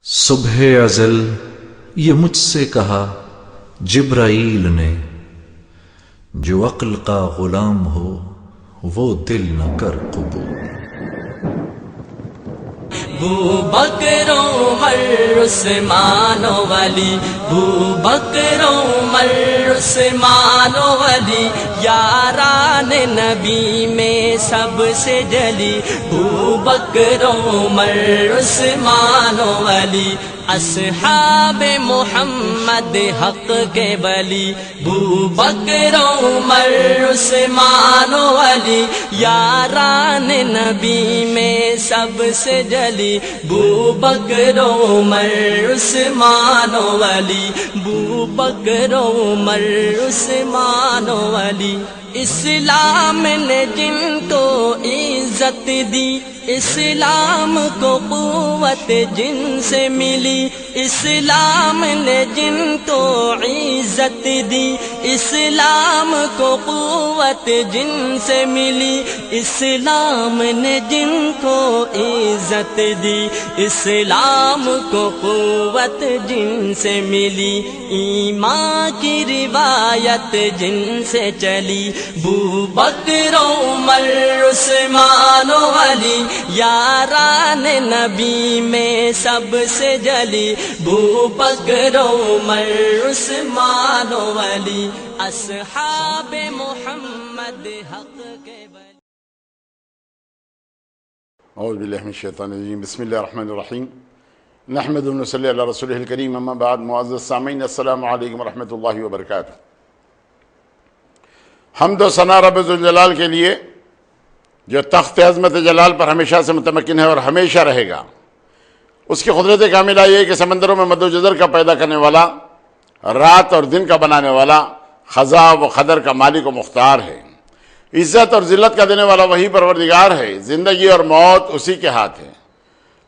صبح ازل یہ مجھ سے کہا جبرائیل نے، جو عقل کا غلام ہو وہ دل نہ کر قبول۔ بوبکر عمر عثمان و علی، بوبکر عمر عثمان و علی، یاران نبی میں سب سے جلی، بوبکر عمر عثمان و علی، اصحاب محمد حق کے ولی، بوبکر عمر عثمان و علی، یاران نبی میں سب سے جلی، بوبکر عمر عثمان و علی، بوبکر عمر عثمان و علی۔ اسلام نے جن کو عزت دی، اسلام کو قوت جن سے ملی، اسلام نے جن کو عزت دی، اسلام کو قوت جن سے ملی، اسلام نے جن کو عزت دی، اسلام کو قوت جن سے ملی، ایمان کی روایت جن سے چلی، بوبکر عمر عثمان و علی، یاران نبی میں سب سے جلی، بوبکر عمر عثمان و علی، اصحاب محمد حق کے ولی۔ اعوذ باللہ من الشیطان الرجیم، بسم اللہ الرحمن الرحیم، نحمد و نصلی علی رسولہ الکریم، اما بعد، معزز سامعین السلام علیکم ورحمۃ اللہ وبرکاتہ۔ حمد و ثنا رب ذوالجلال کے لیے جو تخت عظمت جلال پر ہمیشہ سے متمکن ہے اور ہمیشہ رہے گا۔ اس کی قدرت کاملہ یہ ہے کہ سمندروں میں مد و جزر کا پیدا کرنے والا، رات اور دن کا بنانے والا، خزاں و قدر کا مالک و مختار ہے۔ عزت اور ذلت کا دینے والا وہی پروردگار ہے۔ زندگی اور موت اسی کے ہاتھ ہے۔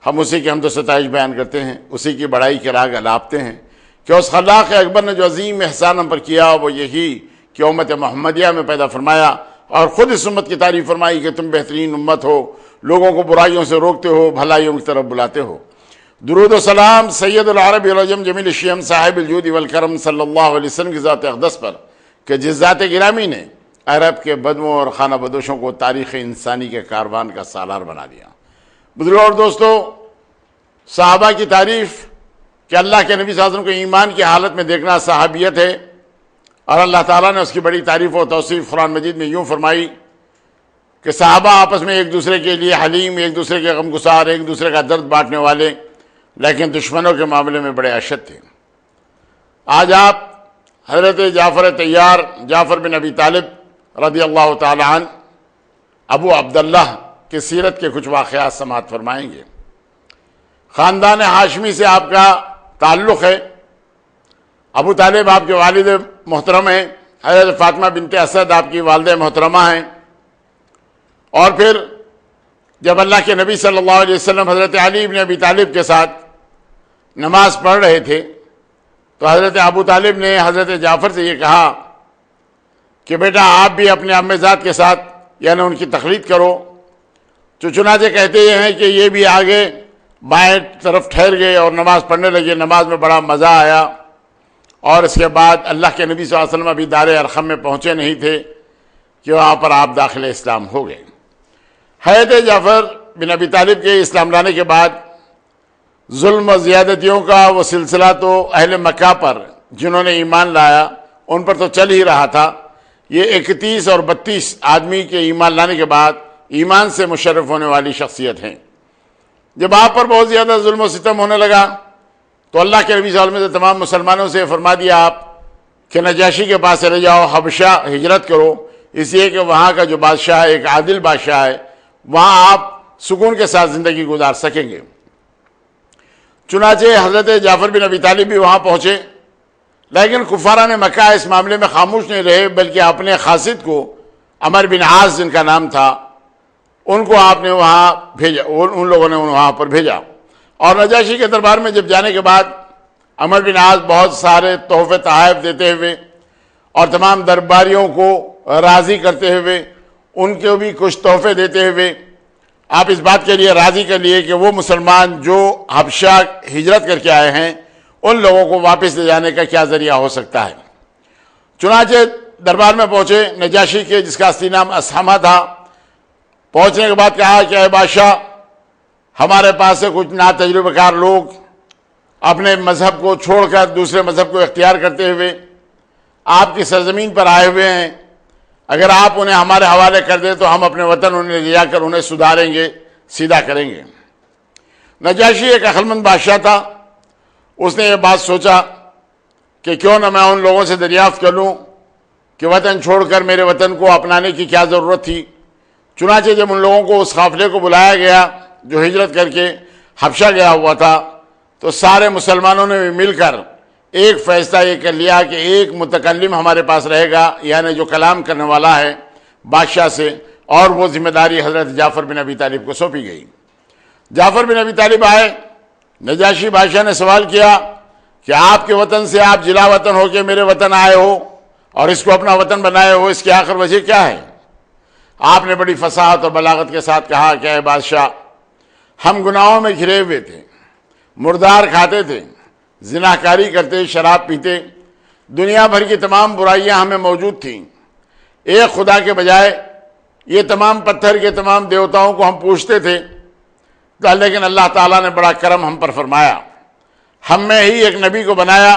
ہم اسی کی حمد و ستائش بیان کرتے ہیں، اسی کی بڑائی کے راگ الاپتے ہیں کہ اس خلاق اکبر نے جو عظیم احسان ہم پر کیا وہ یہی کہ امت محمدیہ میں پیدا فرمایا اور خود اس امت کی تعریف فرمائی کہ تم بہترین امت ہو، لوگوں کو برائیوں سے روکتے ہو، بھلائیوں کی طرف بلاتے ہو۔ درود و سلام سید العرب والعجم جمیل الشیم صاحب الجود والکرم صلی اللہ علیہ وسلم کی ذات اقدس پر کہ جس ذات گرامی نے عرب کے بدووں اور خانہ بدوشوں کو تاریخ انسانی کے کاروان کا سالار بنا دیا۔ بزرگوں اور دوستو، صحابہ کی تعریف کہ اللہ کے نبی صلی اللہ علیہ وسلم کو ایمان کی حالت میں دیکھنا صحابیت ہے، اور اللہ تعالیٰ نے اس کی بڑی تعریف و توصیف قرآن مجید میں یوں فرمائی کہ صحابہ آپس میں ایک دوسرے کے لیے حلیم، ایک دوسرے کے غم گسار، ایک دوسرے کا درد بانٹنے والے، لیکن دشمنوں کے معاملے میں بڑے اشد تھے۔ آج آپ حضرت جعفر طیار، جعفر بن ابی طالب رضی اللہ تعالی عنہ، ابو عبداللہ کی سیرت کے کچھ واقعات سماعت فرمائیں گے۔ خاندان ہاشمی سے آپ کا تعلق ہے۔ ابو طالب آپ کے والد محترم ہیں، حضرت فاطمہ بنت اسد آپ کی والدہ محترمہ ہیں، اور پھر جب اللہ کے نبی صلی اللہ علیہ وسلم حضرت علی بن ابی طالب کے ساتھ نماز پڑھ رہے تھے تو حضرت ابو طالب نے حضرت جعفر سے یہ کہا کہ بیٹا آپ بھی اپنے عمزاد کے ساتھ یعنی ان کی تقلید کرو۔ چنانچہ کہتے ہیں کہ یہ بھی آگے بائیں طرف ٹھہر گئے اور نماز پڑھنے لگے۔ نماز میں بڑا مزہ آیا، اور اس کے بعد اللہ کے نبی صلی اللہ علیہ وسلم ابھی دار ارقم میں پہنچے نہیں تھے کہ وہاں پر آپ داخل اسلام ہو گئے۔ حضرت جعفر بن ابی طالب کے اسلام لانے کے بعد ظلم و زیادتیوں کا وہ سلسلہ تو اہل مکہ پر جنہوں نے ایمان لایا ان پر تو چل ہی رہا تھا۔ یہ 31 اور 32 آدمی کے ایمان لانے کے بعد ایمان سے مشرف ہونے والی شخصیت ہیں۔ جب آپ پر بہت زیادہ ظلم و ستم ہونے لگا تو اللہ کے نبی صلی اللہ علیہ وسلم نے تمام مسلمانوں سے فرما دیا آپ کہ نجاشی کے پاس چلے جاؤ، حبشہ ہجرت کرو، اس لیے کہ وہاں کا جو بادشاہ ہے ایک عادل بادشاہ ہے، وہاں آپ سکون کے ساتھ زندگی گزار سکیں گے۔ چنانچہ حضرت جعفر بن ابی طالب بھی وہاں پہنچے، لیکن کفاران مکہ اس معاملے میں خاموش نہیں رہے، بلکہ اپنے قاصد کو عمر بن عاص جن کا نام تھا ان کو آپ نے وہاں بھیجا، ان لوگوں نے وہاں پر بھیجا۔ اور نجاشی کے دربار میں جب جانے کے بعد عمر بن عاص بہت سارے تحفے تحائف دیتے ہوئے اور تمام درباریوں کو راضی کرتے ہوئے ان کو بھی کچھ تحفے دیتے ہوئے آپ اس بات کے لیے راضی کر لیے کہ وہ مسلمان جو حبشہ ہجرت کر کے آئے ہیں ان لوگوں کو واپس لے جانے کا کیا ذریعہ ہو سکتا ہے۔ چنانچہ دربار میں پہنچے نجاشی کے، جس کا اصلی نام اسحمہ تھا۔ پہنچنے کے بعد کہا کہ اے بادشاہ، ہمارے پاس سے کچھ ناتجربہ کار لوگ اپنے مذہب کو چھوڑ کر دوسرے مذہب کو اختیار کرتے ہوئے آپ کی سرزمین پر آئے ہوئے ہیں، اگر آپ انہیں ہمارے حوالے کر دیں تو ہم اپنے وطن انہیں لے جا کر انہیں سدھاریں گے، سیدھا کریں گے۔ نجاشی ایک عقلمند بادشاہ تھا، اس نے یہ بات سوچا کہ کیوں نہ میں ان لوگوں سے دریافت کر لوں کہ وطن چھوڑ کر میرے وطن کو اپنانے کی کیا ضرورت تھی۔ چنانچہ جب ان لوگوں کو اس قافلے کو بلایا گیا جو ہجرت کر کے حبشہ گیا ہوا تھا، تو سارے مسلمانوں نے بھی مل کر ایک فیصلہ یہ کر لیا کہ ایک متکلم ہمارے پاس رہے گا، یعنی جو کلام کرنے والا ہے بادشاہ سے، اور وہ ذمہ داری حضرت جعفر بن ابی طالب کو سونپی گئی۔ جعفر بن ابی طالب آئے، نجاشی بادشاہ نے سوال کیا کہ آپ کے وطن سے آپ جلا وطن ہو کے میرے وطن آئے ہو اور اس کو اپنا وطن بنائے ہو، اس کی آخر وجہ کیا ہے؟ آپ نے بڑی فصاحت اور بلاغت کے ساتھ کہا کہ اے بادشاہ، ہم گناہوں میں گھرے ہوئے تھے، مردار کھاتے تھے، زناکاری کرتے، شراب پیتے، دنیا بھر کی تمام برائیاں ہمیں موجود تھیں۔ ایک خدا کے بجائے یہ تمام پتھر کے تمام دیوتاؤں کو ہم پوجتے تھے، لیکن اللہ تعالیٰ نے بڑا کرم ہم پر فرمایا، ہم میں ہی ایک نبی کو بنایا،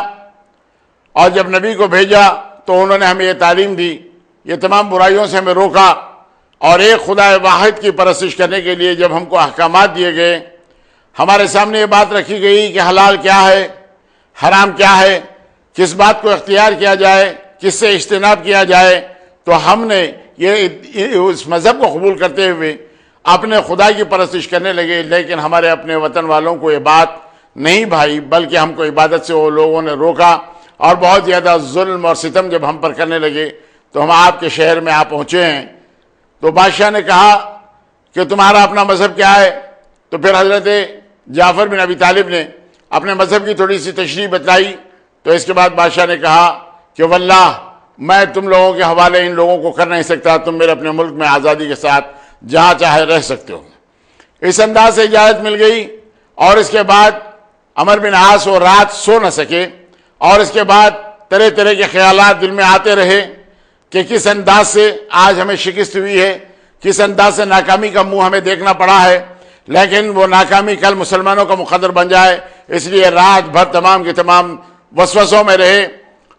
اور جب نبی کو بھیجا تو انہوں نے ہمیں یہ تعلیم دی، یہ تمام برائیوں سے ہمیں روکا، اور ایک خدا واحد کی پرستش کرنے کے لیے جب ہم کو احکامات دیے گئے، ہمارے سامنے یہ بات رکھی گئی کہ حلال کیا ہے، حرام کیا ہے، کس بات کو اختیار کیا جائے، کس سے اجتناب کیا جائے، تو ہم نے یہ اس مذہب کو قبول کرتے ہوئے اپنے خدا کی پرستش کرنے لگے، لیکن ہمارے اپنے وطن والوں کو یہ بات نہیں بھائی، بلکہ ہم کو عبادت سے وہ لوگوں نے روکا، اور بہت زیادہ ظلم اور ستم جب ہم پر کرنے لگے تو ہم آپ کے شہر میں آ پہنچے ہیں۔ تو بادشاہ نے کہا کہ تمہارا اپنا مذہب کیا ہے؟ تو پھر حضرت جعفر بن ابی طالب نے اپنے مذہب کی تھوڑی سی تشریح بتلائی۔ تو اس کے بعد بادشاہ نے کہا کہ واللہ میں تم لوگوں کے حوالے ان لوگوں کو کر نہیں سکتا، تم میرے اپنے ملک میں آزادی کے ساتھ جہاں چاہے رہ سکتے ہو۔ اس انداز سے اجازت مل گئی، اور اس کے بعد عمر بن عاص وہ رات سو نہ سکے، اور اس کے بعد طرح طرح کے خیالات دل میں آتے رہے کہ کس انداز سے آج ہمیں شکست ہوئی ہے، کس انداز سے ناکامی کا منہ ہمیں دیکھنا پڑا ہے، لیکن وہ ناکامی کل مسلمانوں کا مقدر بن جائے، اس لیے رات بھر تمام کے تمام وسوسوں میں رہے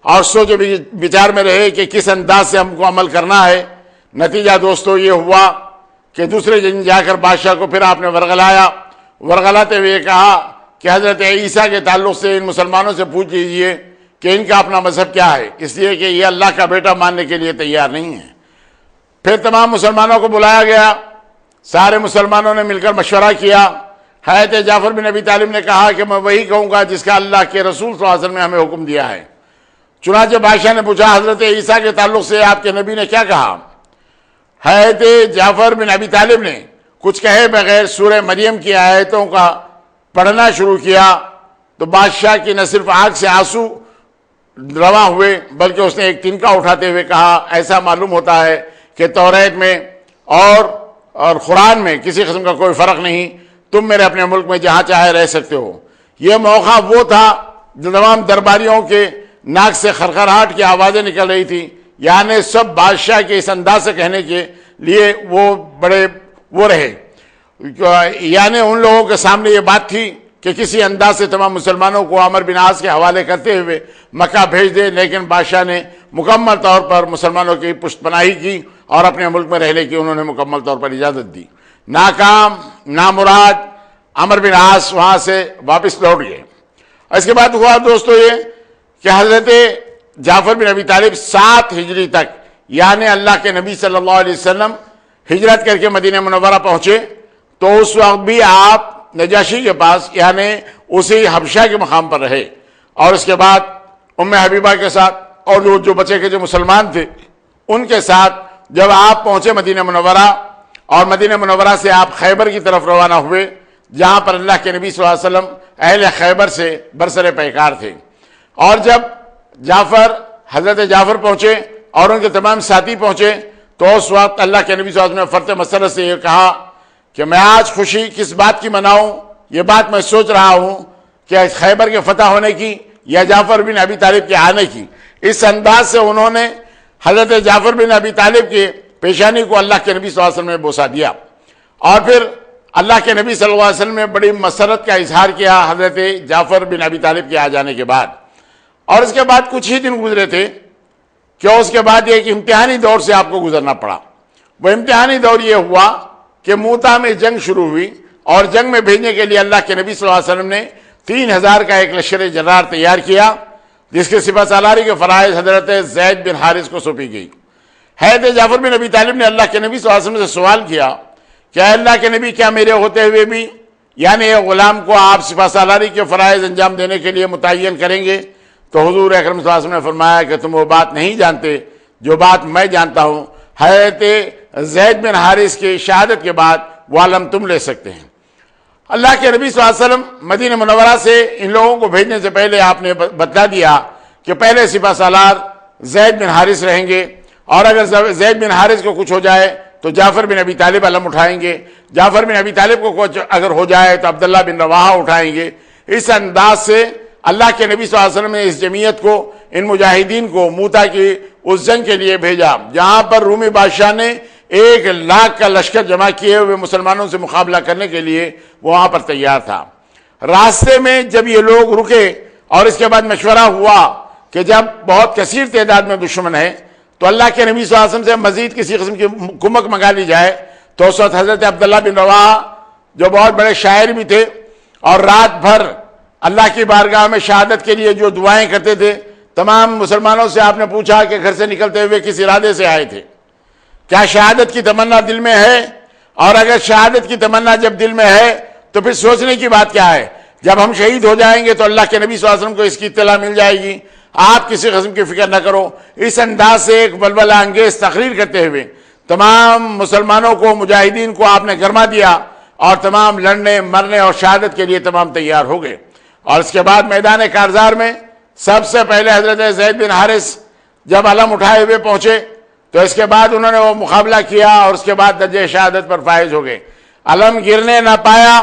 اور سوچ بچار میں رہے کہ کس انداز سے ہم کو عمل کرنا ہے۔ نتیجہ دوستو یہ ہوا کہ دوسرے دن جا کر بادشاہ کو پھر آپ نے ورغلایا، ورغلاتے ہوئے کہا کہ حضرت عیسیٰ کے تعلق سے ان مسلمانوں سے پوچھ لیجئے کہ ان کا اپنا مذہب کیا ہے، اس لیے کہ یہ اللہ کا بیٹا ماننے کے لیے تیار نہیں ہے۔ پھر تمام مسلمانوں کو بلایا گیا، سارے مسلمانوں نے مل کر مشورہ کیا۔ حضرت جعفر بن ابی طالب نے کہا کہ میں وہی کہوں گا جس کا اللہ کے رسول صلی اللہ علیہ وسلم نے ہمیں حکم دیا ہے۔ چنانچہ بادشاہ نے پوچھا حضرت عیسیٰ کے تعلق سے آپ کے نبی نے کیا کہا؟ حضرت جعفر بن ابی طالب نے کچھ کہے بغیر سورہ مریم کی آیتوں کا پڑھنا شروع کیا، تو بادشاہ کی نہ صرف آنکھ سے آنسو رواں ہوئے بلکہ اس نے ایک تنکا اٹھاتے ہوئے کہا ایسا معلوم ہوتا ہے کہ توریت میں اور قرآن میں کسی قسم کا کوئی فرق نہیں، تم میرے اپنے ملک میں جہاں چاہے رہ سکتے ہو۔ یہ موقع وہ تھا جو تمام درباریوں کے ناک سے خرخراہٹ کی آوازیں نکل رہی تھی، یعنی سب بادشاہ کے اس انداز سے کہنے کے لیے وہ رہے، یعنی ان لوگوں کے سامنے یہ بات تھی کہ کسی انداز سے تمام مسلمانوں کو عمر بن عاص کے حوالے کرتے ہوئے مکہ بھیج دے، لیکن بادشاہ نے مکمل طور پر مسلمانوں کی پشت پناہی کی اور اپنے ملک میں رہنے کی انہوں نے مکمل طور پر اجازت دی۔ ناکام نامراد عمر بن عاص وہاں سے واپس لوٹ گئے۔ اس کے بعد ہوا دوستو یہ کہ حضرت جعفر بن ابی طالب 7 ہجری تک، یعنی اللہ کے نبی صلی اللہ علیہ وسلم ہجرت کر کے مدینہ منورہ پہنچے، تو اس وقت بھی آپ نجاشی کے پاس یعنی اسی حبشہ کے مقام پر رہے، اور اس کے بعد ام حبیبہ کے ساتھ اور جو بچے کے جو مسلمان تھے ان کے ساتھ جب آپ پہنچے مدینہ منورہ، اور مدینہ منورہ سے آپ خیبر کی طرف روانہ ہوئے، جہاں پر اللہ کے نبی صلی اللہ علیہ وسلم اہل خیبر سے برسر پیکار تھے۔ اور جب حضرت جعفر پہنچے اور ان کے تمام ساتھی پہنچے، تو اس وقت اللہ کے نبی صلی اللہ علیہ وسلم نے فرط مسرت سے یہ کہا کہ میں آج خوشی کس بات کی مناؤں. یہ بات میں سوچ رہا ہوں کہ خیبر کے فتح ہونے کی یا جعفر بن ابی طالب کے آنے کی. اس انداز سے انہوں نے حضرت جعفر بن ابی طالب کے پیشانی کو اللہ کے نبی صلی اللہ علیہ وسلم نے بوسہ دیا، اور پھر اللہ کے نبی صلی اللہ علیہ وسلم نے بڑی مسرت کا اظہار کیا حضرت جعفر بن ابی طالب کے آ جانے کے بعد. اور اس کے بعد کچھ ہی دن گزرے تھے کہ اس کے بعد ایک امتحانی دور سے آپ کو گزرنا پڑا. وہ امتحانی دور یہ ہوا کہ موتا میں جنگ شروع ہوئی، اور جنگ میں بھیجنے کے لیے اللہ کے نبی صلی اللہ علیہ وسلم نے 3000 کا ایک لشکر جرار تیار کیا، جس کے سپہ سالاری کے فرائض حضرت زید بن حارث کو سونپی گئی. حضرت جعفر بن ابی طالب نے اللہ کے نبی صلی اللہ علیہ وسلم سے سوال کیا کہ اے اللہ کے نبی، کیا میرے ہوتے ہوئے بھی یعنی ایک غلام کو آپ سپہ سالاری کے فرائض انجام دینے کے لیے متعین کریں گے؟ تو حضور اکرم صلی اللہ علیہ وسلم نے فرمایا کہ تم وہ بات نہیں جانتے جو بات میں جانتا ہوں. حضرت زید بن حارث کی شہادت کے بعد وہ علم تم لے سکتے ہیں. اللہ کے نبی صلی اللہ علیہ وسلم مدینہ منورہ سے ان لوگوں کو بھیجنے سے پہلے آپ نے بتلا دیا کہ پہلے سپہ سالار زید بن حارث رہیں گے، اور اگر زید بن حارث کو کچھ ہو جائے تو جعفر بن ابی طالب علم اٹھائیں گے، جعفر بن ابی طالب کو کچھ اگر ہو جائے تو عبداللہ بن رواحہ اٹھائیں گے. اس انداز سے اللہ کے نبی صلی اللہ علیہ وسلم نے اس جمعیت کو، ان مجاہدین کو موتا کی اس جنگ کے لیے بھیجا جہاں پر رومی بادشاہ نے 1,00,000 کا لشکر جمع کیے ہوئے مسلمانوں سے مقابلہ کرنے کے لیے وہاں پر تیار تھا. راستے میں جب یہ لوگ رکے اور اس کے بعد مشورہ ہوا کہ جب بہت کثیر تعداد میں دشمن ہے تو اللہ کے نبی صلی اللہ علیہ وسلم سے مزید کسی قسم کی کمک منگا لی جائے، تو اس وقت حضرت عبداللہ بن رواحہ جو بہت بڑے شاعر بھی تھے اور رات بھر اللہ کی بارگاہ میں شہادت کے لیے جو دعائیں کرتے تھے، تمام مسلمانوں سے آپ نے پوچھا کہ گھر سے نکلتے ہوئے کس ارادے سے آئے تھے، کیا شہادت کی تمنا دل میں ہے؟ اور اگر شہادت کی تمنا جب دل میں ہے تو پھر سوچنے کی بات کیا ہے؟ جب ہم شہید ہو جائیں گے تو اللہ کے نبی صلی اللہ علیہ وسلم کو اس کی اطلاع مل جائے گی، آپ کسی قسم کی فکر نہ کرو. اس انداز سے ایک بلبلہ انگیز تقریر کرتے ہوئے تمام مسلمانوں کو، مجاہدین کو آپ نے گرما دیا، اور تمام لڑنے مرنے اور شہادت کے لیے تمام تیار ہو گئے. اور اس کے بعد میدان کارزار میں سب سے پہلے حضرت زید بن حارث جب علم اٹھائے ہوئے پہنچے تو اس کے بعد انہوں نے وہ مقابلہ کیا، اور اس کے بعد درجہ شہادت پر فائز ہو گئے. علم گرنے نہ پایا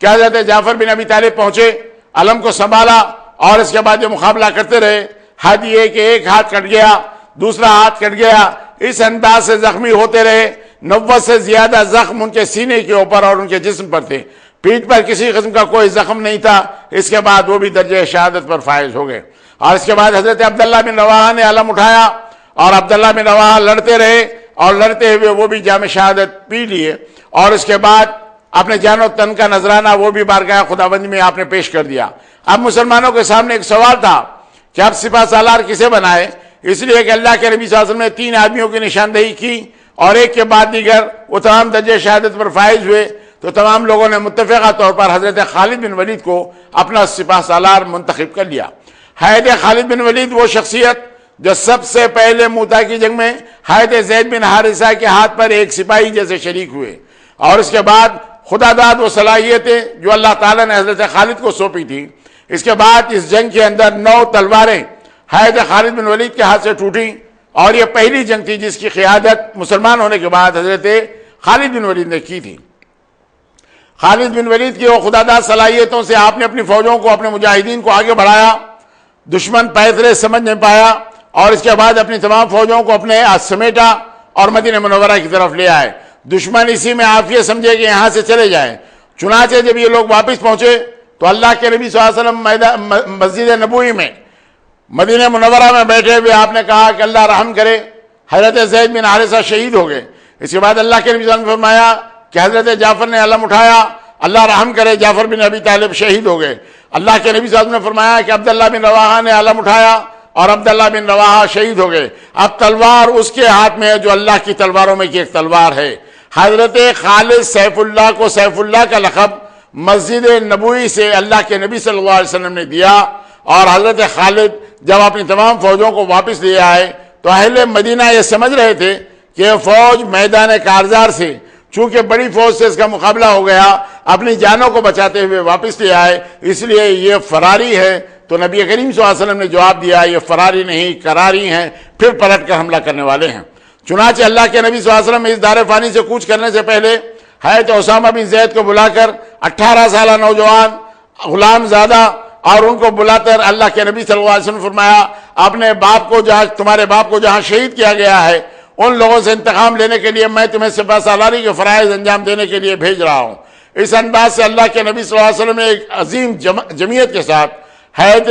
کہ حضرت جعفر بن ابی طالب پہنچے، علم کو سنبھالا، اور اس کے بعد یہ مقابلہ کرتے رہے. حد یہ کہ ایک ہاتھ کٹ گیا، دوسرا ہاتھ کٹ گیا، اس انداز سے زخمی ہوتے رہے. 90 سے زیادہ زخم ان کے سینے کے اوپر اور ان کے جسم پر تھے، پیٹھ پر کسی قسم کا کوئی زخم نہیں تھا. اس کے بعد وہ بھی درجہ شہادت پر فائز ہو گئے. اور اس کے بعد حضرت عبداللہ بن رواحہ نے علم اٹھایا، اور عبداللہ بن رواحہ لڑتے رہے، اور لڑتے ہوئے وہ بھی جام شہادت پی لیے. اور اس کے بعد اپنے جان و تن کا نذرانہ وہ بھی بارگاہ خداوندی میں آپ نے پیش کر دیا. اب مسلمانوں کے سامنے ایک سوال تھا کہ اب سپہ سالار کسے بنائے، اس لیے کہ اللہ کے نبی صلی اللہ علیہ وسلم نے 3 آدمیوں کی نشاندہی کی، اور ایک کے بعد دیگر وہ تمام درجہ شہادت پر فائز ہوئے. تو تمام لوگوں نے متفقہ طور پر حضرت خالد بن ولید کو اپنا سپہ سالار منتخب کر لیا. حضرت خالد بن ولید وہ شخصیت جو سب سے پہلے موتا کی جنگ میں حضرت زید بن حارثہ کے ہاتھ پر ایک سپاہی جیسے شریک ہوئے، اور اس کے بعد خدا داد وہ صلاحیتیں جو اللہ تعالیٰ نے حضرت خالد کو سونپی تھی. اس کے بعد اس جنگ کے اندر 9 تلواریں حضرت خالد بن ولید کے ہاتھ سے ٹوٹیں، اور یہ پہلی جنگ تھی جس کی قیادت مسلمان ہونے کے بعد حضرت خالد بن ولید نے کی تھی. خالد بن ولید کی وہ خدا داد صلاحیتوں سے آپ نے اپنی فوجوں کو، اپنے مجاہدین کو آگے بڑھایا، دشمن پیدرے سمجھ نہیں پایا، اور اس کے بعد اپنی تمام فوجوں کو اپنے سمیٹا اور مدینہ منورہ کی طرف لے آئے. دشمن اسی میں عافیت سمجھے کہ یہاں سے چلے جائیں. چنانچہ جب یہ لوگ واپس پہنچے تو اللہ کے نبی صلی اللہ علیہ وسلم مسجد نبوی میں مدینہ منورہ میں بیٹھے ہوئے آپ نے کہا کہ اللہ رحم کرے، حضرت زید بن حارثہ شہید ہو گئے. اس کے بعد اللہ کے نبی صلی اللہ علیہ وسلم نے فرمایا کہ حضرت جعفر نے علم اٹھایا، اللہ رحم کرے جعفر بن ابی طالب شہید ہو گئے. اللہ کے نبی صلی اللہ علیہ وسلم نے فرمایا کہ عبداللہ بن رواحہ نے علم اٹھایا اور عبداللہ بن رواحہ شہید ہو گئے. اب تلوار اس کے ہاتھ میں ہے جو اللہ کی تلواروں میں کی ایک تلوار ہے. حضرت خالد سیف اللہ کو سیف اللہ کا لقب مسجد نبوی سے اللہ کے نبی صلی اللہ علیہ وسلم نے دیا. اور حضرت خالد جب اپنی تمام فوجوں کو واپس لے آئے تو اہل مدینہ یہ سمجھ رہے تھے کہ فوج میدان کارزار سے چونکہ بڑی فوج سے اس کا مقابلہ ہو گیا، اپنی جانوں کو بچاتے ہوئے واپس لے آئے، اس لیے یہ فراری ہے. تو نبی کریم صلی اللہ علیہ وسلم نے جواب دیا یہ فراری نہیں کراری ہیں، پھر پلٹ کر حملہ کرنے والے ہیں. چنانچہ اللہ کے نبی صلی اللہ علیہ وسلم اس دار فانی سے کوچ کرنے سے پہلے حضرت اسامہ بن زید کو بلا کر 18 سالہ نوجوان غلام زادہ اور ان کو بلا کر اللہ کے نبی صلی اللہ علیہ وسلم فرمایا اپنے باپ کو جہاں تمہارے باپ کو جہاں شہید کیا گیا ہے ان لوگوں سے انتقام لینے کے لیے میں تمہیں سپہ سالاری کے فرائض انجام دینے کے لیے بھیج رہا ہوں۔ اس انداز سے اللہ کے نبی صلی اللہ علیہ وسلم نے ایک عظیم جمعیت کے ساتھ حضرت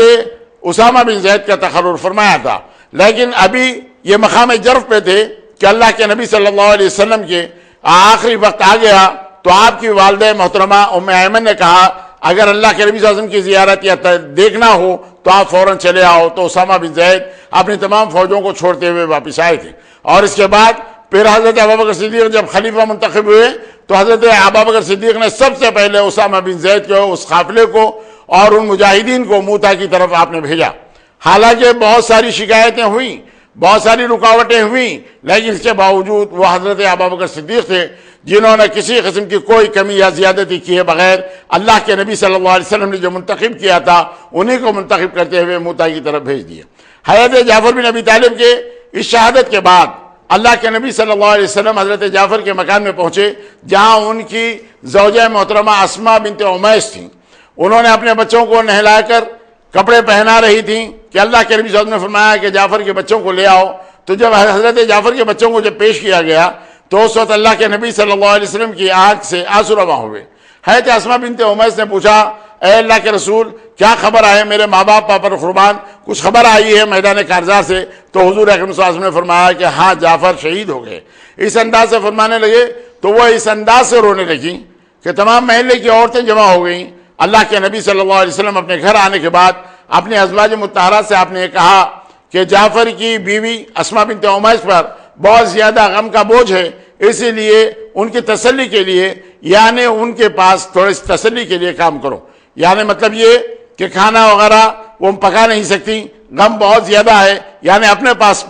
اسامہ بن زید کا تقرر فرمایا تھا، لیکن ابھی یہ مقام جرف پہ تھے کہ اللہ کے نبی صلی اللہ علیہ وسلم کے آخری وقت آ گیا تو آپ کی والدہ محترمہ ام ایمن نے کہا اگر اللہ کے نبی صلی اللہ علیہ وسلم کی زیارت یا دیکھنا ہو تو آپ فوراً چلے آؤ۔ تو اسامہ بن زید اپنی تمام فوجوں کو چھوڑتے ہوئے واپس آئے تھے، اور اس کے بعد پھر حضرت ابوبکر صدیق جب خلیفہ منتخب ہوئے تو حضرت ابوبکر صدیق نے سب سے پہلے اسامہ بن زید کو، اس قافلے کو اور ان مجاہدین کو موتا کی طرف آپ نے بھیجا۔ حالانکہ بہت ساری شکایتیں ہوئیں، بہت ساری رکاوٹیں ہوئیں، لیکن اس کے باوجود وہ حضرت ابوبکر صدیق تھے جنہوں نے کسی قسم کی کوئی کمی یا زیادتی کیے بغیر اللہ کے نبی صلی اللہ علیہ وسلم نے جو منتخب کیا تھا انہیں کو منتخب کرتے ہوئے موتا کی طرف بھیج دیا۔ حضرت جعفر بن ابی طالب کے اس شہادت کے بعد اللہ کے نبی صلی اللہ علیہ وسلم حضرت جعفر کے مکان میں پہنچے جہاں ان کی زوجہ محترمہ اسماء بنت امیس تھیں۔ انہوں نے اپنے بچوں کو نہلا کر کپڑے پہنا رہی تھیں کہ اللہ کے نبی صلی اللہ علیہ وسلم نے فرمایا کہ جعفر کے بچوں کو لے آؤ۔ تو جب حضرت جعفر کے بچوں کو جب پیش کیا گیا تو اس وقت اللہ کے نبی صلی اللہ علیہ وسلم کی آنکھ سے آنسو رواں ہوئے۔ حضرت اسماء بنت امیس نے پوچھا اے اللہ کے رسول کیا خبر آئے میرے ماں باپ پر قربان، کچھ خبر آئی ہے میدان کارزار سے؟ تو حضور اکرم صلی اللہ علیہ وسلم نے فرمایا کہ ہاں جعفر شہید ہو گئے۔ اس انداز سے فرمانے لگے تو وہ اس انداز سے رونے لگیں کہ تمام محلے کی عورتیں جمع ہو گئیں۔ اللہ کے نبی صلی اللہ علیہ وسلم اپنے گھر آنے کے بعد اپنے ازواج مطہرات سے آپ نے کہا کہ جعفر کی بیوی اسماء بنت امیس پر بہت زیادہ غم کا بوجھ ہے، اسی لیے ان کی تسلی کے لیے یعنی ان کے پاس تھوڑی تسلی کے لیے کام کرو، یعنی مطلب یہ کہ کھانا وغیرہ وہ پکا نہیں سکتی، غم بہت زیادہ ہے، یعنی اپنے پاس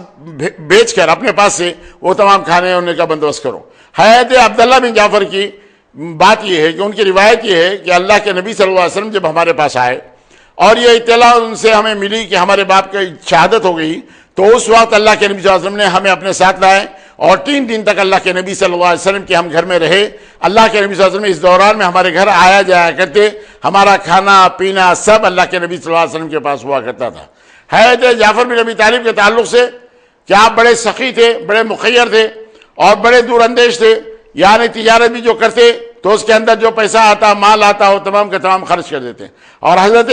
بیچ کر اپنے پاس سے وہ تمام کھانے ہونے کا بندوبست کرو۔ حضرت عبداللہ بن جعفر کی بات یہ ہے کہ ان کی روایت یہ ہے کہ اللہ کے نبی صلی اللہ علیہ وسلم جب ہمارے پاس آئے اور یہ اطلاع ان سے ہمیں ملی کہ ہمارے باپ کی شہادت ہو گئی تو اس وقت اللہ کے نبی صلی اللہ علیہ وسلم نے ہمیں اپنے ساتھ لائے اور 3 دن تک اللہ کے نبی صلی اللہ علیہ وسلم کے ہم گھر میں رہے۔ اللہ کے نبی صلی اللہ علیہ وسلم اس دوران میں ہمارے گھر آیا جایا کرتے، ہمارا کھانا پینا سب اللہ کے نبی صلی اللہ علیہ وسلم کے پاس ہوا کرتا تھا۔ حضرت جعفر بن ابی طالب کے تعلق سے کہ آپ بڑے سخی تھے، بڑے مخیر تھے اور بڑے دور اندیش تھے، یعنی تجارت بھی جو کرتے تو اس کے اندر جو پیسہ آتا مال آتا وہ تمام کے تمام خرچ کر دیتے۔ اور حضرت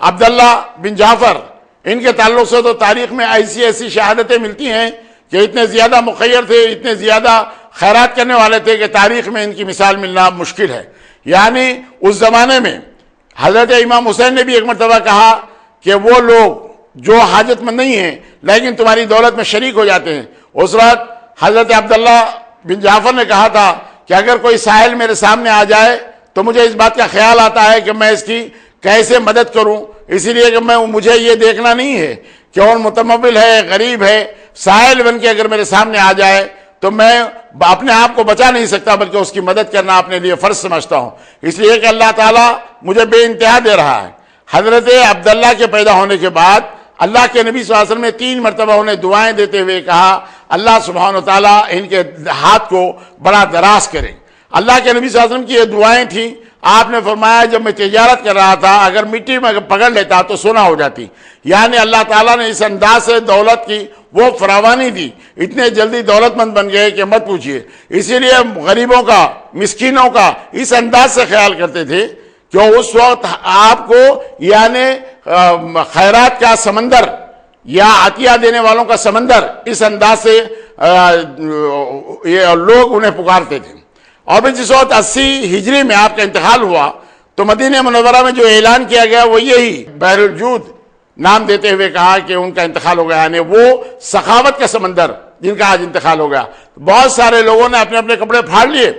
عبداللہ بن جعفر ان کے تعلق سے تو تاریخ میں ایسی ایسی شہادتیں ملتی ہیں کہ اتنے زیادہ مخیر تھے، اتنے زیادہ خیرات کرنے والے تھے کہ تاریخ میں ان کی مثال ملنا مشکل ہے۔ یعنی اس زمانے میں حضرت امام حسین نے بھی ایک مرتبہ کہا کہ وہ لوگ جو حاجت مند نہیں ہیں لیکن تمہاری دولت میں شریک ہو جاتے ہیں۔ اس وقت حضرت عبداللہ بن جعفر نے کہا تھا کہ اگر کوئی سائل میرے سامنے آ جائے تو مجھے اس بات کا خیال آتا ہے کہ میں اس کی کیسے مدد کروں، اسی لیے کہ مجھے یہ دیکھنا نہیں ہے کہ وہ متمول ہے، غریب ہے، سائل بن کے اگر میرے سامنے آ جائے تو میں اپنے آپ کو بچا نہیں سکتا بلکہ اس کی مدد کرنا اپنے لیے فرض سمجھتا ہوں، اس لیے کہ اللہ تعالیٰ مجھے بے انتہا دے رہا ہے۔ حضرت عبداللہ کے پیدا ہونے کے بعد اللہ کے نبی صلی اللہ علیہ وسلم نے 3 مرتبہ انہیں دعائیں دیتے ہوئے کہا اللہ سبحانہ وتعالیٰ ان کے ہاتھ کو بڑا دراز کرے۔ اللہ کے نبی صلی اللہ علیہ وسلم کی یہ دعائیں تھیں۔ آپ نے فرمایا جب میں تجارت کر رہا تھا اگر مٹی میں پکڑ لیتا تو سونا ہو جاتی، یعنی اللہ تعالیٰ نے اس انداز سے دولت کی وہ فراوانی دی، اتنے جلدی دولت مند بن گئے کہ مت پوچھئے۔ اسی لیے غریبوں کا، مسکینوں کا اس انداز سے خیال کرتے تھے کہ اس وقت آپ کو یعنی خیرات کا سمندر یا عطیہ دینے والوں کا سمندر اس انداز سے یہ لوگ انہیں پکارتے تھے۔ اور پھر جس وقت 80 ہجری میں آپ کا انتقال ہوا تو مدینہ منورہ میں جو اعلان کیا گیا وہ یہی بحر الجود نام دیتے ہوئے کہا کہ ان کا انتقال ہو گیا، یعنی وہ سخاوت کا سمندر جن کا آج انتقال ہو گیا۔ بہت سارے لوگوں نے اپنے اپنے کپڑے پھاڑ لیے،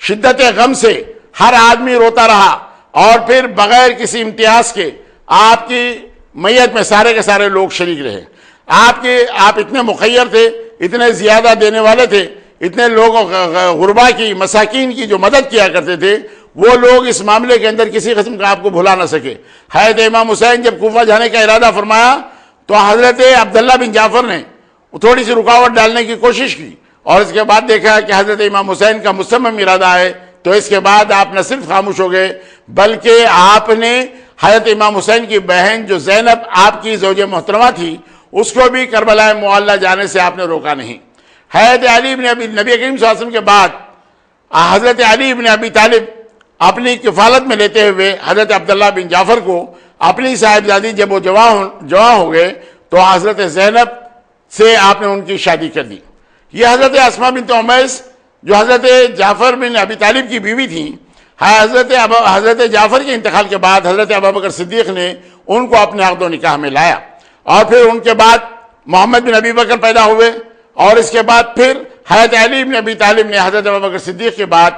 شدت غم سے ہر آدمی روتا رہا اور پھر بغیر کسی امتیاز کے آپ کی میت میں سارے کے سارے لوگ شریک رہے۔ آپ اتنے مخیر تھے، اتنے زیادہ دینے والے تھے، اتنے لوگوں غربا کی، مساکین کی جو مدد کیا کرتے تھے، وہ لوگ اس معاملے کے اندر کسی قسم کا آپ کو بھلا نہ سکے۔ حضرت امام حسین جب کوفہ جانے کا ارادہ فرمایا تو حضرت عبداللہ بن جعفر نے تھوڑی سی رکاوٹ ڈالنے کی کوشش کی اور اس کے بعد دیکھا کہ حضرت امام حسین کا مصمم ارادہ ہے تو اس کے بعد آپ نہ صرف خاموش ہو گئے بلکہ آپ نے حضرت امام حسین کی بہن جو زینب آپ کی زوج محترمہ تھی اس کو بھی کربلا معلیٰ جانے سے آپ نے روکا نہیں۔ حضرت علی بن نبی کریم صلی اللہ علیہ وسلم کے بعد حضرت علی بن ابی طالب اپنی کفالت میں لیتے ہوئے حضرت عبداللہ بن جعفر کو اپنی صاحبزادی جب وہ جواں ہو گئے تو حضرت زینب سے آپ نے ان کی شادی کر دی۔ یہ حضرت اسماء بنت عمیس جو حضرت جعفر بن ابی طالب کی بیوی تھیں، حضرت جعفر کے انتقال کے بعد حضرت ابوبکر صدیق نے ان کو اپنے عقد و نکاح میں لایا، اور پھر ان کے بعد محمد بن ابی بکر پیدا ہوئے، اور اس کے بعد پھر حضرت علی بن ابی طالب نے حضرت ابوبکر صدیق کے بعد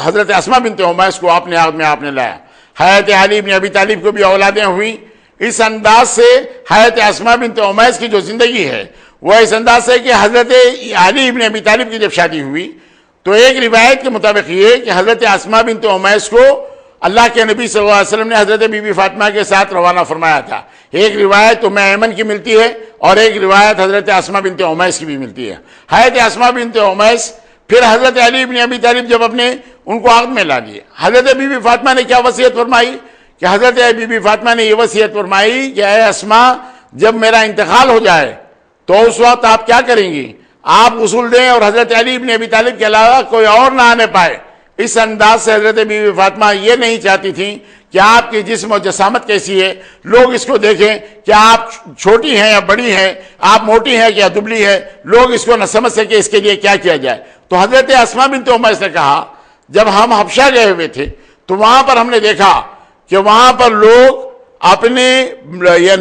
حضرت اسماء بنت عمیس کو اپنے عقد میں آپ نے لایا۔ حضرت علی بن ابی طالب کو بھی اولادیں ہوئیں۔ اس انداز سے حضرت اسماء بنت عمیس کی جو زندگی ہے وہ اس انداز سے کہ حضرت علی بن ابی طالب کی جب شادی ہوئی تو ایک روایت کے مطابق یہ کہ حضرت اسماء بنت عمیس کو اللہ کے نبی صلی اللہ علیہ وسلم نے حضرت بی بی فاطمہ کے ساتھ روانہ فرمایا تھا۔ ایک روایت ام ایمن کی ملتی ہے اور ایک روایت حضرت اسماء بنت عمیس کی بھی ملتی ہے۔ حضرت اسماء بنت عمیس پھر حضرت علی بن ابی طالب جب ان کو عقد میں لا دیے، حضرت بی بی فاطمہ نے کیا وصیت فرمائی کہ حضرت بی بی فاطمہ نے یہ وصیت فرمائی کہ اے اسماء جب میرا انتقال ہو جائے تو اس وقت آپ کیا کریں گی؟ آپ غسل دیں اور حضرت علی بن ابی طالب کے علاوہ کوئی اور نہ آنے پائے۔ اس انداز سے حضرت بی بی فاطمہ یہ نہیں چاہتی تھیں کہ آپ کی جسم و جسامت کیسی ہے، لوگ اس کو دیکھیں کہ آپ چھوٹی ہیں یا بڑی ہیں، آپ موٹی ہیں یا دبلی ہے، لوگ اس کو نہ سمجھ سکے اس کے لیے کیا کیا جائے۔ تو حضرت اسماء بنت عمیس نے کہا جب ہم حبشہ گئے ہوئے تھے تو وہاں پر ہم نے دیکھا کہ وہاں پر لوگ اپنے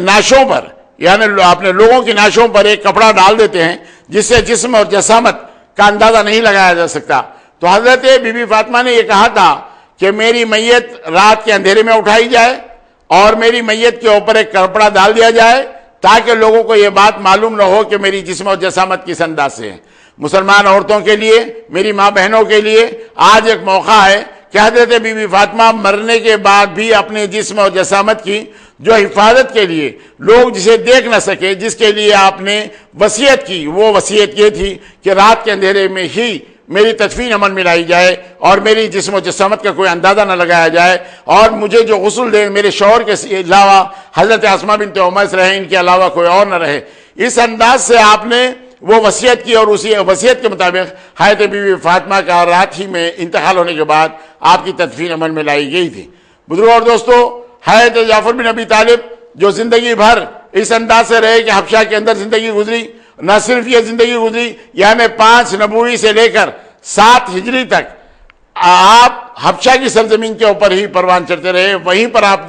ناشوں پر یعنی اپنے لوگوں کی ناشوں پر ایک کپڑا ڈال دیتے ہیں جس سے جسم اور جسامت کا اندازہ نہیں لگایا جا سکتا۔ تو حضرت بی بی فاطمہ نے یہ کہا تھا کہ میری میت رات کے اندھیرے میں اٹھائی جائے اور میری میت کے اوپر ایک کپڑا ڈال دیا جائے تاکہ لوگوں کو یہ بات معلوم نہ ہو کہ میری جسم اور جسامت کس انداز سے ہے۔ مسلمان عورتوں کے لیے، میری ماں بہنوں کے لیے آج ایک موقع ہے کہ حضرت بی بی فاطمہ مرنے کے بعد بھی اپنے جسم اور جسامت کی جو حفاظت کے لیے لوگ جسے دیکھ نہ سکے، جس کے لیے آپ نے وصیت کی، وہ وصیت یہ تھی کہ رات کے اندھیرے میں ہی میری تدفین عمل میں لائی جائے اور میری جسم و جسامت کا کوئی اندازہ نہ لگایا جائے، اور مجھے جو غسل دے میرے شوہر کے علاوہ حضرت اسماء بنت عمیس رہے، ان کے علاوہ کوئی اور نہ رہے۔ اس انداز سے آپ نے وہ وصیت کی، اور اسی وصیت کے مطابق حضرت بی بی فاطمہ کا رات ہی میں انتقال ہونے کے بعد آپ کی تدفین عمل میں لائی گئی تھی۔ بزرگوں اور دوستو، حضرت جعفر بن ابی طالب جو زندگی بھر اس انداز سے رہے کہ حبشہ کے اندر زندگی گزری، نہ صرف یہ زندگی گزری یعنی 5 نبوی سے لے کر 7 ہجری تک آپ حبشہ کی سرزمین کے اوپر ہی پروان چڑھتے رہے، وہیں پر آپ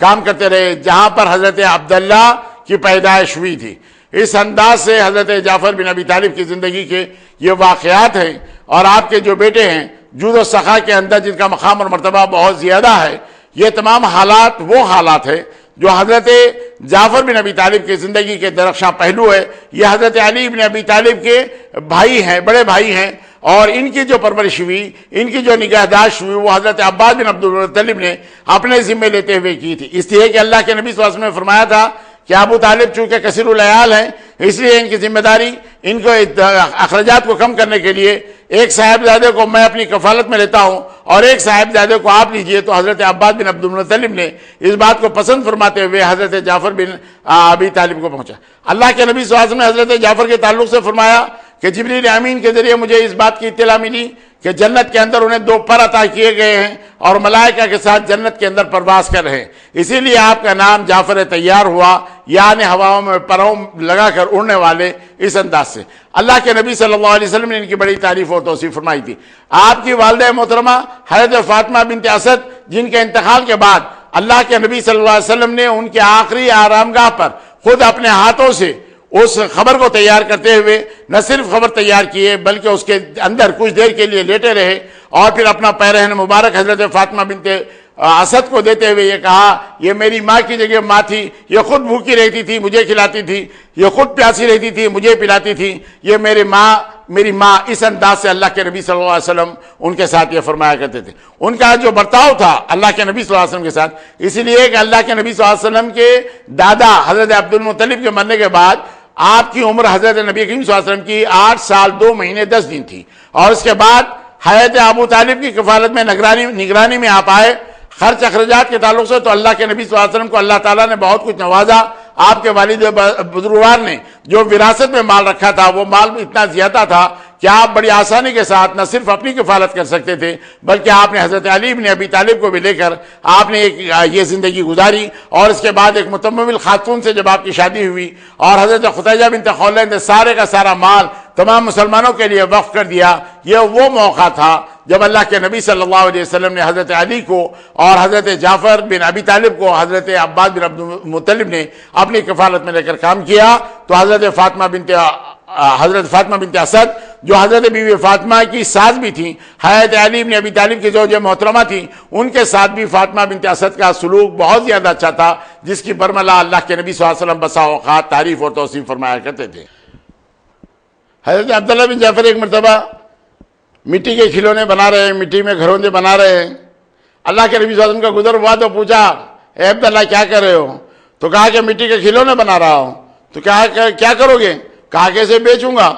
کام کرتے رہے جہاں پر حضرت عبداللہ کی پیدائش ہوئی تھی۔ اس انداز سے حضرت جعفر بن ابی طالب کی زندگی کے یہ واقعات ہیں، اور آپ کے جو بیٹے ہیں جود و سخا کے اندر جن کا مقام اور مرتبہ بہت زیادہ ہے، یہ تمام حالات وہ حالات ہیں جو حضرت جعفر بن ابی طالب کی زندگی کے درخشاں پہلو ہے۔ یہ حضرت علی بن ابی طالب کے بھائی ہیں، بڑے بھائی ہیں، اور ان کی جو پرورش ہوئی، ان کی جو نگہداشت ہوئی، وہ حضرت عباس بن عبد المطلب نے اپنے ذمے لیتے ہوئے کی تھی۔ اس لیے کہ اللہ کے نبی صلی اللہ علیہ وسلم نے فرمایا تھا کہ ابو طالب چونکہ کثیر العیال ہیں، اس لیے ان کی ذمہ داری، ان کو اخراجات کو کم کرنے کے لیے ایک صاحبزادے کو میں اپنی کفالت میں لیتا ہوں اور ایک صاحبزادے کو آپ لیجئے۔ تو حضرت عباس بن عبد المطلب نے اس بات کو پسند فرماتے ہوئے حضرت جعفر بن ابی طالب کو پہنچا۔ اللہ کے نبی صلی اللہ علیہ وسلم نے حضرت جعفر کے تعلق سے فرمایا کہ جبریل امین کے ذریعے مجھے اس بات کی اطلاع ملی کہ جنت کے اندر انہیں 2 پر عطا کیے گئے ہیں اور ملائکہ کے ساتھ جنت کے اندر پرواز کر رہے ہیں، اسی لیے آپ کا نام جعفر طیار ہوا، یعنی ہواؤں میں پروں لگا کر اڑنے والے۔ اس انداز سے اللہ کے نبی صلی اللہ علیہ وسلم نے ان کی بڑی تعریف اور توصیف فرمائی تھی۔ آپ کی والدہ محترمہ حضرت فاطمہ بنت اسد، جن کے انتقال کے بعد اللہ کے نبی صلی اللہ علیہ وسلم نے ان کے آخری آرامگاہ پر خود اپنے ہاتھوں سے اس خبر کو تیار کرتے ہوئے نہ صرف خبر تیار کیے بلکہ اس کے اندر کچھ دیر کے لیے لیٹے رہے، اور پھر اپنا پیرہن مبارک حضرت فاطمہ بنت اسد کو دیتے ہوئے یہ کہا، یہ میری ماں کی جگہ ماں تھی، یہ خود بھوکی رہتی تھی مجھے کھلاتی تھی، یہ خود پیاسی رہتی تھی مجھے پلاتی تھی، یہ میری ماں۔ اس انداز سے اللہ کے نبی صلی اللہ علیہ وسلم ان کے ساتھ یہ فرمایا کرتے تھے۔ ان کا جو برتاؤ تھا اللہ کے نبی صلی اللہ علیہ وسلم کے ساتھ، اسی لیے کہ اللہ کے نبی صلی اللہ علیہ وسلم کے دادا حضرت عبد المطلب کے مرنے کے بعد آپ کی عمر حضرت نبی کریم صلی اللہ علیہ وسلم کی 8 سال 2 مہینے 10 دن تھی، اور اس کے بعد حضرت ابو طالب کی کفالت میں نگرانی میں آپ آئے، خرچ اخراجات کے تعلق سے تو اللہ کے نبی صلی اللہ علیہ وسلم کو اللہ تعالیٰ نے بہت کچھ نوازا۔ آپ کے والد بزرگوار نے جو وراثت میں مال رکھا تھا وہ مال اتنا زیادہ تھا کہ آپ بڑی آسانی کے ساتھ نہ صرف اپنی کفالت کر سکتے تھے بلکہ آپ نے حضرت علی بن ابی طالب کو بھی لے کر آپ نے یہ زندگی گزاری، اور اس کے بعد ایک متمول خاتون سے جب آپ کی شادی ہوئی اور حضرت خدیجہ بنت خولید نے سارے کا سارا مال تمام مسلمانوں کے لیے وقف کر دیا، یہ وہ موقع تھا جب اللہ کے نبی صلی اللہ علیہ وسلم نے حضرت علی کو اور حضرت جعفر بن ابی طالب کو حضرت عباس بن عبد المطلب نے اپنی کفالت میں لے کر کام کیا۔ تو حضرت فاطمہ بنت اسد جو حضرت بیوی فاطمہ کی ساس بھی تھیں، حضرت علی بن ابی طالب کی زوجہ محترمہ تھیں، ان کے ساتھ بھی فاطمہ بنت اسد کا سلوک بہت زیادہ اچھا تھا، جس کی برملا اللہ کے نبی صلی اللہ علیہ وسلم بسا اوقات تعریف اور توصیف فرمایا کرتے تھے۔ حضرت عبداللہ بن جعفر ایک مرتبہ مٹی کے کھلونے بنا رہے ہیں، مٹی میں گھروندے بنا رہے ہیں، اللہ کے نبی صلی اللہ علیہ وسلم کا گزر ہوا تو پوچھا، اے عبداللہ کیا کر رہے ہو؟ تو کہا کہ مٹی کے کھلونے بنا رہا ہوں۔ تو کہا کیا کرو گے؟ کہا کہ اسے بیچوں گا۔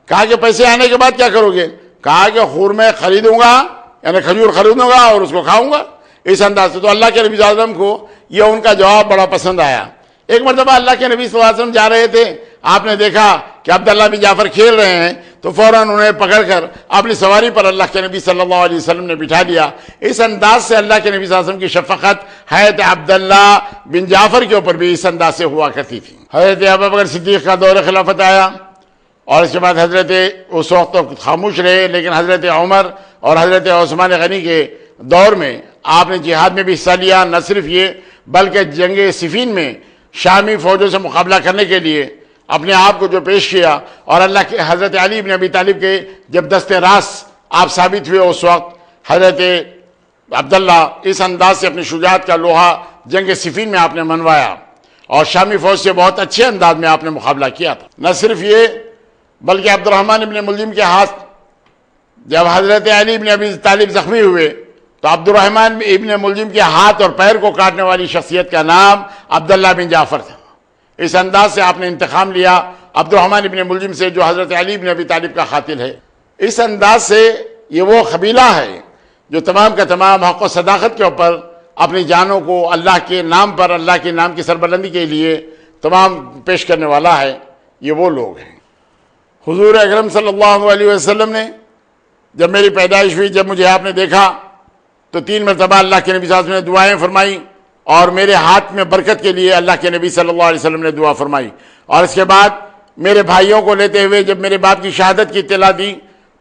کہا کہ پیسے آنے کے بعد کیا کرو گے؟ کہا کہ خورمے خریدوں گا، یعنی کھجور خریدوں گا اور اس کو کھاؤں گا، اس انداز سے۔ تو اللہ کے نبی صلی اللہ علیہ وسلم کو یہ ان کا جواب بڑا پسند آیا۔ ایک مرتبہ اللہ کے نبی صلی اللہ علیہ وسلم جا رہے تھے، آپ نے دیکھا کہ عبداللہ بن جعفر کھیل رہے ہیں، تو فوراً انہیں پکڑ کر اپنی سواری پر اللہ کے نبی صلی اللہ علیہ وسلم نے بٹھا دیا۔ اس انداز سے اللہ کے نبی صلی اللہ علیہ وسلم کی شفقت حضرت عبداللہ بن جعفر کے اوپر بھی اس انداز سے ہوا کرتی تھی۔ حضرت ابوبکر صدیق کا دور خلافت آیا، اور اس کے بعد حضرت اس وقت تو خاموش رہے، لیکن حضرت عمر اور حضرت عثمان غنی کے دور میں آپ نے جہاد میں بھی حصہ لیا۔ نہ صرف یہ بلکہ جنگ صفین میں شامی فوجوں سے مقابلہ کرنے کے لیے اپنے آپ کو جو پیش کیا، اور اللہ کے حضرت علی بن ابی طالب کے جب دست راست آپ ثابت ہوئے، اس وقت حضرت عبداللہ اس انداز سے اپنی شجاعت کا لوہا جنگ صفین میں آپ نے منوایا، اور شامی فوج سے بہت اچھے انداز میں آپ نے مقابلہ کیا تھا۔ نہ صرف یہ بلکہ عبد الرحمن ابن ملجم کے ہاتھ جب حضرت علی بن ابی طالب زخمی ہوئے تو عبد الرحمن ابن ملجم کے ہاتھ اور پیر کو کاٹنے والی شخصیت کا نام عبداللہ بن جعفر تھا۔ اس انداز سے آپ نے انتقام لیا عبد الرحمن ابن ملجم سے جو حضرت علی بن ابی طالب کا قاتل ہے۔ اس انداز سے یہ وہ قبیلہ ہے جو تمام کا تمام حق و صداقت کے اوپر اپنی جانوں کو اللہ کے نام پر، اللہ کے نام کی سربلندی کے لیے تمام پیش کرنے والا ہے۔ یہ وہ لوگ ہیں۔ حضور اکرم صلی اللہ علیہ وسلم نے جب میری پیدائش ہوئی، جب مجھے آپ نے دیکھا تو 3 مرتبہ اللہ کے نبی صلی اللہ علیہ وسلم نے دعائیں فرمائی، اور میرے ہاتھ میں برکت کے لیے اللہ کے نبی صلی اللہ علیہ وسلم نے دعا فرمائی۔ اور اس کے بعد میرے بھائیوں کو لیتے ہوئے جب میرے باپ کی شہادت کی اطلاع دی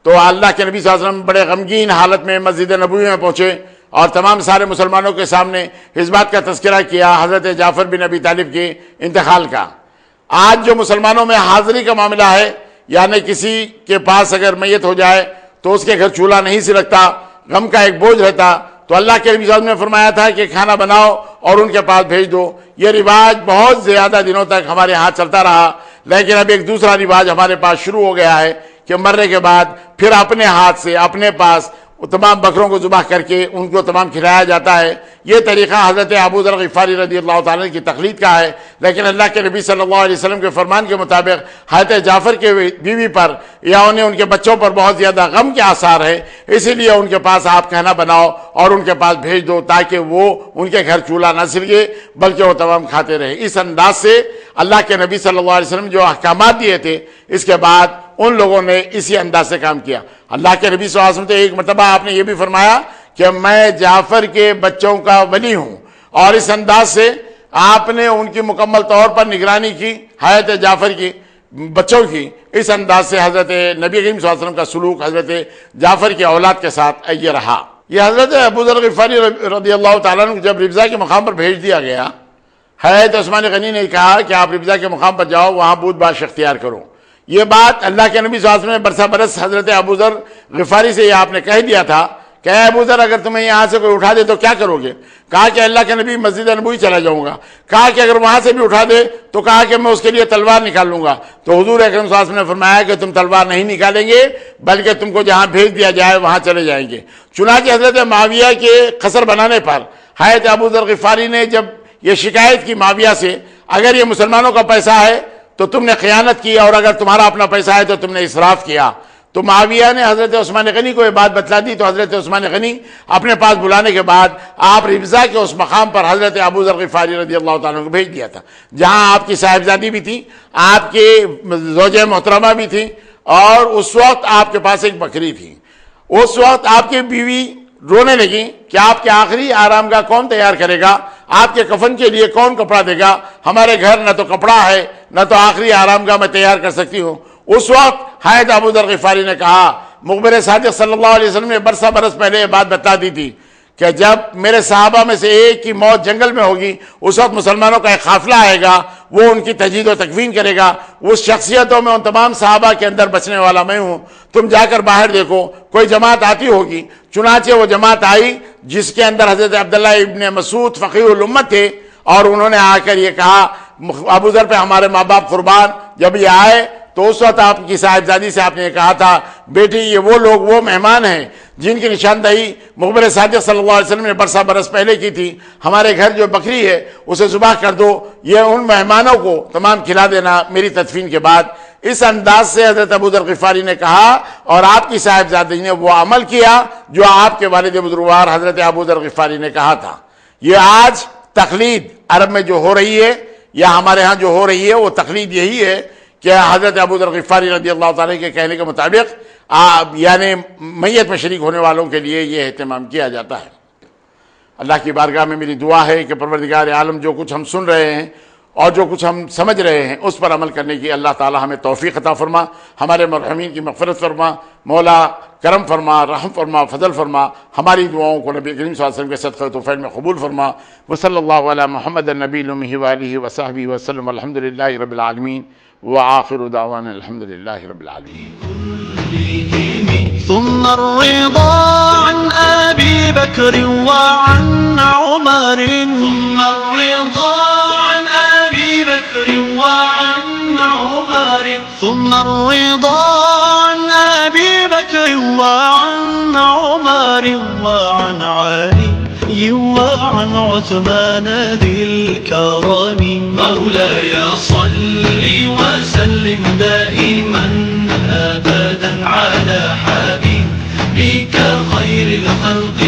تو اللہ کے نبی صلی اللہ علیہ وسلم بڑے غمگین حالت میں مسجد نبوی میں پہنچے اور تمام سارے مسلمانوں کے سامنے اس بات کا تذکرہ کیا حضرت جعفر بن ابی طالب کے انتقال کا۔ آج جو مسلمانوں میں حاضری کا معاملہ ہے، یعنی کسی کے پاس اگر میت ہو جائے تو اس کے گھر چولہا نہیں سلگتا، غم کا ایک بوجھ رہتا، تو اللہ کے نبی صلی اللہ علیہ وسلم نے فرمایا تھا کہ کھانا بناؤ اور ان کے پاس بھیج دو۔ یہ رواج بہت زیادہ دنوں تک ہمارے ہاں چلتا رہا، لیکن اب ایک دوسرا رواج ہمارے پاس شروع ہو گیا ہے کہ مرنے کے بعد پھر اپنے ہاتھ سے اپنے پاس تمام بکروں کو ذبح کر کے ان کو تمام کھلایا جاتا ہے۔ یہ طریقہ حضرت ابو ذر غفاری رضی اللہ تعالیٰ کی تقلید کا ہے، لیکن اللہ کے نبی صلی اللہ علیہ وسلم کے فرمان کے مطابق حضرت جعفر کے بیوی پر یا ان کے بچوں پر بہت زیادہ غم کے آثار ہے، اسی لیے ان کے پاس آپ کھانا بناؤ اور ان کے پاس بھیج دو تاکہ وہ ان کے گھر چولہا نہ سلگے بلکہ وہ تمام کھاتے رہے۔ اس انداز سے اللہ کے نبی صلی اللہ علیہ وسلم جو احکامات دیے تھے، اس کے بعد ان لوگوں نے اسی انداز سے کام کیا۔ اللہ کے نبی صلی اللہ علیہ وسلم سے ایک مرتبہ آپ نے یہ بھی فرمایا کہ میں جعفر کے بچوں کا ولی ہوں، اور اس انداز سے آپ نے ان کی مکمل طور پر نگرانی کی، حضرت جعفر کی بچوں کی۔ اس انداز سے حضرت نبی کریم صلی اللہ علیہ وسلم کا سلوک حضرت جعفر کی اولاد کے ساتھ یہ رہا۔ یہ حضرت ابو ذر غفاری رضی اللہ تعالیٰ عنہ جب ربضہ کے مقام پر بھیج دیا گیا، حضرت عثمان غنی نے کہا کہ آپ ربضہ کے مقام پر جاؤ، وہاں بود باش اختیار کرو۔ یہ بات اللہ کے نبی صلی اللہ علیہ وسلم نے برسا برس حضرت ابو ذر غفاری سے یہ آپ نے کہہ دیا تھا کہ اے ابو ذر اگر تمہیں یہاں سے کوئی اٹھا دے تو کیا کرو گے؟ کہا کہ اللہ کے نبی مسجد نبوی چلا جاؤں گا۔ کہا کہ اگر وہاں سے بھی اٹھا دے تو کہا کہ میں اس کے لیے تلوار نکال لوں گا۔ تو حضور اکرم صلی اللہ علیہ وسلم نے فرمایا کہ تم تلوار نہیں نکالیں گے بلکہ تم کو جہاں بھیج دیا جائے وہاں چلے جائیں گے۔ چنانچہ حضرت معاویہ کے قصر بنانے پر حضرت ابو ذر غفاری نے جب یہ شکایت کی معاویہ سے، اگر یہ مسلمانوں کا پیسہ ہے تو تم نے خیانت کی، اور اگر تمہارا اپنا پیسہ ہے تو تم نے اسراف کیا۔ تو معاویہ نے حضرت عثمان غنی کو یہ بات بتلا دی، تو حضرت عثمان غنی اپنے پاس بلانے کے بعد آپ ربضہ کے اس مقام پر حضرت ابو ذر غفاری رضی اللہ تعالیٰ عنہ کو بھیج دیا تھا، جہاں آپ کی صاحبزادی بھی تھی، آپ کی زوجہ محترمہ بھی تھی، اور اس وقت آپ کے پاس ایک بکری تھی۔ اس وقت آپ کی بیوی رونے لگی کہ آپ کے آخری آرام گاہ کون تیار کرے گا، آپ کے کفن کے لیے کون کپڑا دے گا، ہمارے گھر نہ تو کپڑا ہے نہ تو آخری آرام گاہ میں تیار کر سکتی ہوں۔ اس وقت حضرت ابو ذر غفاری نے کہا، مخبر صادق صلی اللہ علیہ وسلم نے برسہ برس پہلے یہ بات بتا دی تھی کہ جب میرے صحابہ میں سے ایک کی موت جنگل میں ہوگی، اس وقت مسلمانوں کا ایک قافلہ آئے گا، وہ ان کی تجدید و تکفین کرے گا، اس شخصیتوں میں ان تمام صحابہ کے اندر بچنے والا میں ہوں، تم جا کر باہر دیکھو کوئی جماعت آتی ہوگی۔ چنانچہ وہ جماعت آئی جس کے اندر حضرت عبداللہ ابن مسعود فقیہ الامت تھے، اور انہوں نے آ کر یہ کہا، ابو ذر پہ ہمارے ماں باپ قربان۔ جب یہ آئے تو اس وقت آپ کی صاحبزادی سے آپ نے کہا تھا، بیٹی یہ وہ لوگ، وہ مہمان ہیں جن کی نشاندہی مخبر صادق صلی اللہ علیہ وسلم نے برسہ برس پہلے کی تھی، ہمارے گھر جو بکری ہے اسے ذبح کر دو، یہ ان مہمانوں کو تمام کھلا دینا میری تدفین کے بعد۔ اس انداز سے حضرت ابو ذر غفاری نے کہا، اور آپ کی صاحبزادی نے وہ عمل کیا جو آپ کے والد بزرگوار حضرت ابو ذر غفاری نے کہا تھا۔ یہ آج تقلید عرب میں جو ہو رہی ہے یا ہمارے ہاں جو ہو رہی ہے، وہ تقلید یہی ہے کہ حضرت ابو ذر غفاری رضی اللہ تعالیٰ کے کہنے کے مطابق یعنی میت میں شریک ہونے والوں کے لیے یہ اہتمام کیا جاتا ہے۔ اللہ کی بارگاہ میں میری دعا ہے کہ پروردگار عالم جو کچھ ہم سن رہے ہیں اور جو کچھ ہم سمجھ رہے ہیں اس پر عمل کرنے کی اللہ تعالی ہمیں توفیق عطا فرما، ہمارے مرحومین کی مغفرت فرما، مولا کرم فرما، رحم فرما، فضل فرما، ہماری دعاؤں کو نبی کریم صلی اللہ علیہ وسلم کے صدقہ توفیق میں قبول فرما۔ وصلی اللہ علی محمد النبی الامہ وآلہ وصحبہ وسلم، الحمدللہ رب العالمین، وآخر دعوانا الحمدللہ رب العالمین۔ ثم الرضا عن أبي بكر وعن عمر، ثم الرضا عن أبي بكر وعن عمر، ثم الرضا عن أبي بكر وعن عمر وعن علي وعن عثمان ذي الكرم. مولاي صل وسلم دائما أبدا على حبيبك خير الخلق